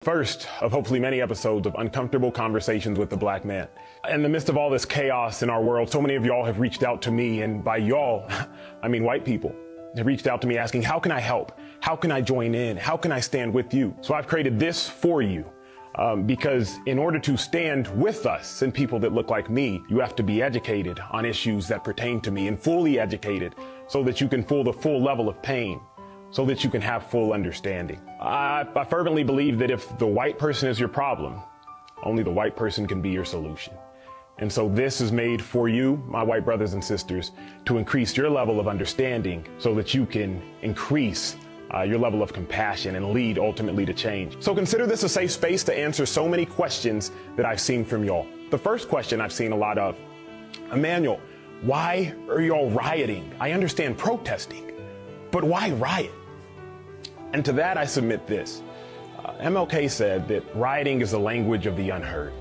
First of hopefully many episodes of uncomfortable conversations with the black man. In the midst of all this chaos in our world, so many of y'all have reached out to me, and by y'all, I mean white people, have reached out to me asking, how can I help? How can I join in? How can I stand with you? So I've created this for you. Because in order to stand with us and people that look like me, you have to be educated on issues that pertain to me, and fully educated so that you can feel the full level of pain, so that you can have full understanding. I fervently believe that if the white person is your problem, only the white person can be your solution. And so this is made for you, my white brothers and sisters, to increase your level of understanding so that you can increase your level of compassion and lead ultimately to change. So consider this a safe space to answer so many questions that I've seen from y'all. The first question I've seen a lot of, Emmanuel, why are y'all rioting? I understand protesting, but why riot? And to that I submit this. MLK said that rioting is the language of the unheard.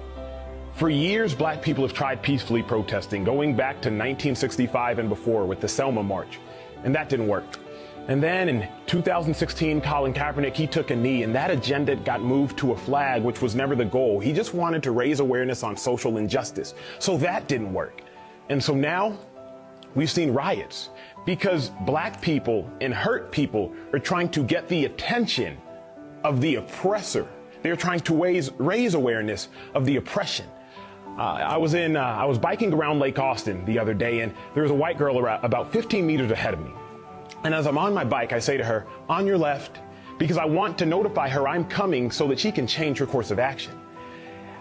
For years, black people have tried peacefully protesting, going back to 1965 and before with the Selma March, and that didn't work. And then in 2016, Colin Kaepernick, he took a knee, and that agenda got moved to a flag, which was never the goal. He just wanted to raise awareness on social injustice. So that didn't work. And so now we've seen riots because black people and hurt people are trying to get the attention of the oppressor. They're trying to raise awareness of the oppression. I was biking around Lake Austin the other day, and there was a white girl about 15 meters ahead of me. And as I'm on my bike, I say to her, on your left, because I want to notify her I'm coming so that she can change her course of action.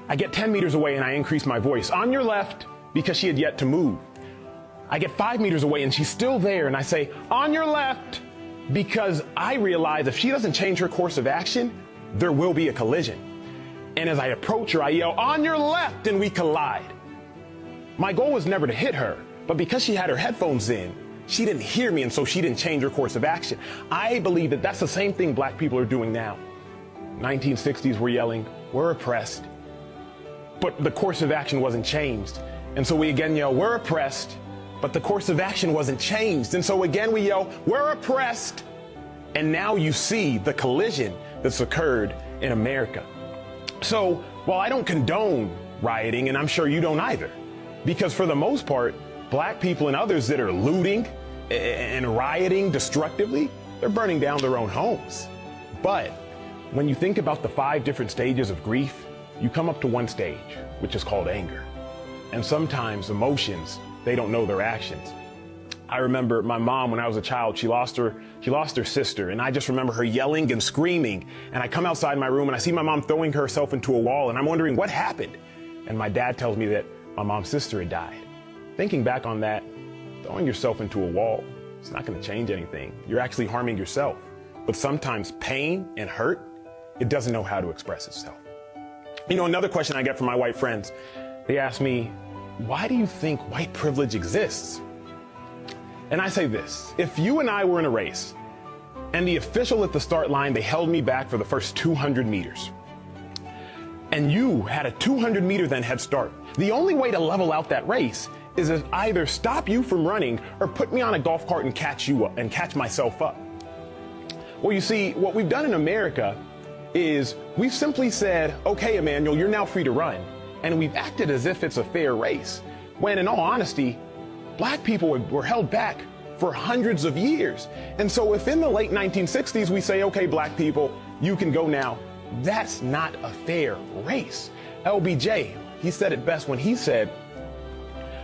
I get 10 meters away and I increase my voice, on your left, because she had yet to move. I get 5 meters away and she's still there, and I say, on your left, because I realize if she doesn't change her course of action, there will be a collision. And as I approach her, I yell, on your left, and we collide. My goal was never to hit her, but because she had her headphones in, she didn't hear me, and so she didn't change her course of action. I believe that that's the same thing black people are doing now. 1960s, we're yelling, we're oppressed. But the course of action wasn't changed. And so we again yell, we're oppressed, but the course of action wasn't changed. And so again we yell, we're oppressed. And now you see the collision that's occurred in America. So while I don't condone rioting, and I'm sure you don't either, because for the most part, black people and others that are looting and rioting destructively, they're burning down their own homes. But when you think about the 5 different stages of grief, you come up to one stage, which is called anger. And sometimes emotions, they don't know their actions. I remember my mom, when I was a child, she lost her sister, and I just remember her yelling and screaming. And I come outside my room and I see my mom throwing herself into a wall, and I'm wondering what happened. And my dad tells me that my mom's sister had died. Thinking back on that, throwing yourself into a wall, it's not going to change anything. You're actually harming yourself. But sometimes pain and hurt, it doesn't know how to express itself. You know, another question I get from my white friends, they ask me, why do you think white privilege exists? And I say this, if you and I were in a race, and the official at the start line, they held me back for the first 200 meters, and you had a 200-meter then head start, the only way to level out that race is to either stop you from running or put me on a golf cart and catch you up and catch myself up. Well, you see, what we've done in America is we've simply said, okay, Emmanuel, you're now free to run. And we've acted as if it's a fair race, when in all honesty, black people were held back for hundreds of years. And so if in the late 1960s we say, okay, black people, you can go now, that's not a fair race. LBJ, he said it best when he said,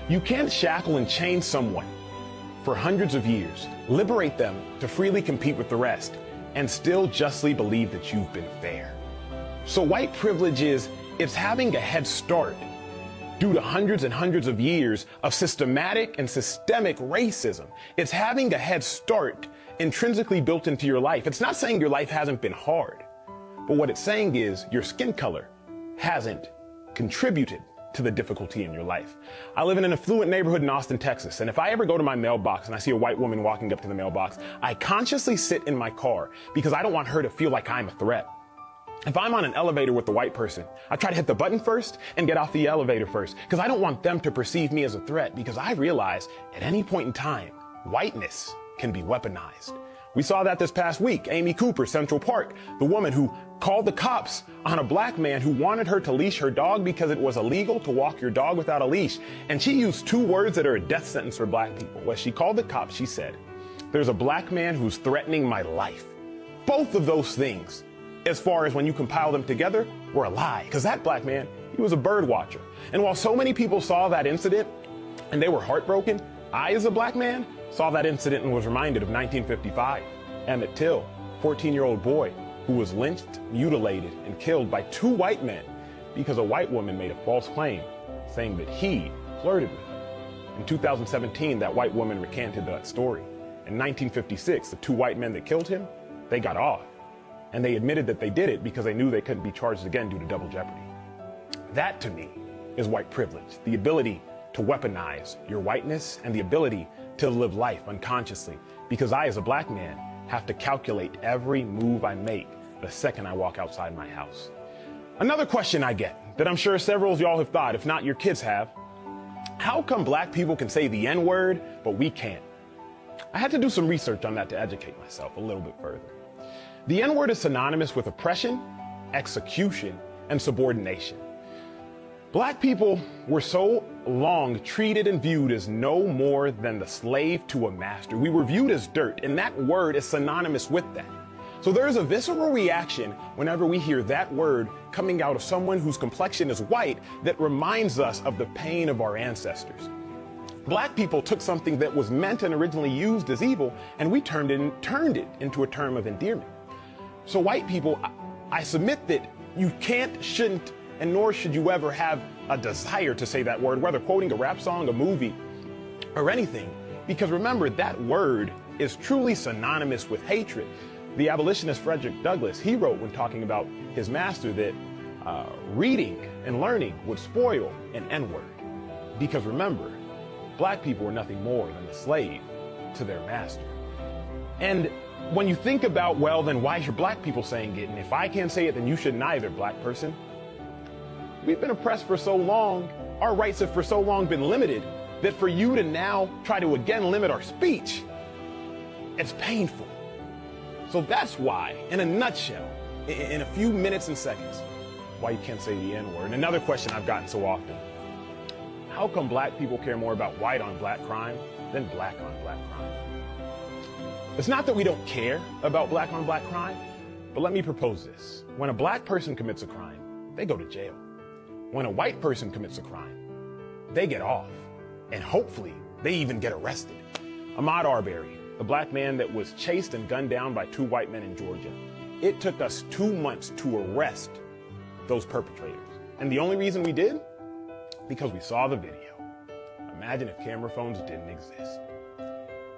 you can't shackle and chain someone for hundreds of years, liberate them to freely compete with the rest, and still justly believe that you've been fair. So white privilege it's having a head start due to hundreds and hundreds of years of systematic and systemic racism. It's having a head start intrinsically built into your life. It's not saying your life hasn't been hard, but what it's saying is your skin color hasn't contributed to the difficulty in your life. I live in an affluent neighborhood in Austin, Texas, and if I ever go to my mailbox and I see a white woman walking up to the mailbox, I consciously sit in my car because I don't want her to feel like I'm a threat. If I'm on an elevator with a white person, I try to hit the button first and get off the elevator first because I don't want them to perceive me as a threat, because I realize at any point in time, whiteness can be weaponized. We saw that this past week. Amy Cooper, Central Park, the woman who called the cops on a black man who wanted her to leash her dog because it was illegal to walk your dog without a leash. And she used two words that are a death sentence for black people. When she called the cops, she said, "There's a black man who's threatening my life." Both of those things, as far as when you compile them together, were a lie. Because that black man, he was a bird watcher. And while so many people saw that incident and they were heartbroken, I, as a black man, saw that incident and was reminded of 1955. Emmett Till, 14-year-old boy who was lynched, mutilated, and killed by two white men because a white woman made a false claim saying that he flirted with her. In 2017, that white woman recanted that story. In 1956, the two white men that killed him, they got off. And they admitted that they did it because they knew they couldn't be charged again due to double jeopardy. That, to me, is white privilege. The ability to weaponize your whiteness and the ability to live life unconsciously. Because I, as a black man, have to calculate every move I make the second I walk outside my house. Another question I get that I'm sure several of y'all have thought, if not your kids have, how come black people can say the N-word, but we can't? I had to do some research on that to educate myself a little bit further. The N-word is synonymous with oppression, execution, and subordination. Black people were so long treated and viewed as no more than the slave to a master. We were viewed as dirt, and that word is synonymous with that. So there is a visceral reaction whenever we hear that word coming out of someone whose complexion is white that reminds us of the pain of our ancestors. Black people took something that was meant and originally used as evil, and we turned it into a term of endearment. So white people, I submit that you can't, shouldn't, and nor should you ever have a desire to say that word, whether quoting a rap song, a movie, or anything. Because remember, that word is truly synonymous with hatred. The abolitionist Frederick Douglass, he wrote when talking about his master that reading and learning would spoil an N-word. Because remember, black people were nothing more than a slave to their master. And when you think about, well, then why should black people saying it? And if I can't say it, then you shouldn't either, black person. We've been oppressed for so long, our rights have for so long been limited, that for you to now try to again limit our speech, it's painful. So that's why, in a nutshell, in a few minutes and seconds, why you can't say the N-word. And another question I've gotten so often, how come black people care more about white on black crime than black on black crime? It's not that we don't care about black on black crime, but let me propose this. When a black person commits a crime, they go to jail. When a white person commits a crime, they get off. And hopefully, they even get arrested. Ahmaud Arbery, the black man that was chased and gunned down by two white men in Georgia. It took us 2 months to arrest those perpetrators. And the only reason we did? Because we saw the video. Imagine if camera phones didn't exist.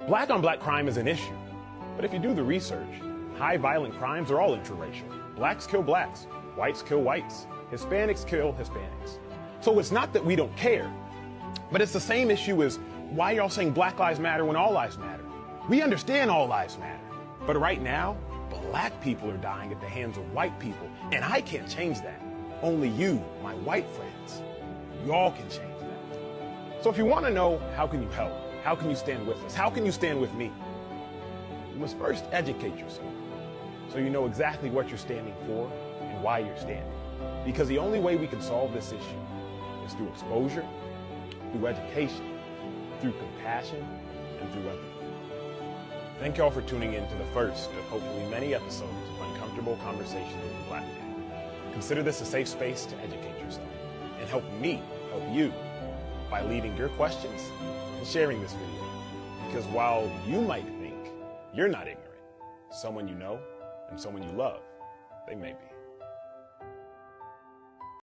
Black on black crime is an issue. But if you do the research, high violent crimes are all interracial. Blacks kill blacks, whites kill whites, Hispanics kill Hispanics. So it's not that we don't care, but it's the same issue as why y'all saying Black Lives Matter when all lives matter. We understand all lives matter, but right now, black people are dying at the hands of white people, and I can't change that. Only you, my white friends, y'all can change that. So if you want to know how can you help, how can you stand with us, how can you stand with me, you must first educate yourself so you know exactly what you're standing for and why you're standing. Because the only way we can solve this issue is through exposure, through education, through compassion, and through empathy. Thank y'all for tuning in to the first of hopefully many episodes of Uncomfortable Conversations with the Black Man. Consider this a safe space to educate yourself and help me help you by leaving your questions and sharing this video. Because while you might think you're not ignorant, someone you know and someone you love, they may be.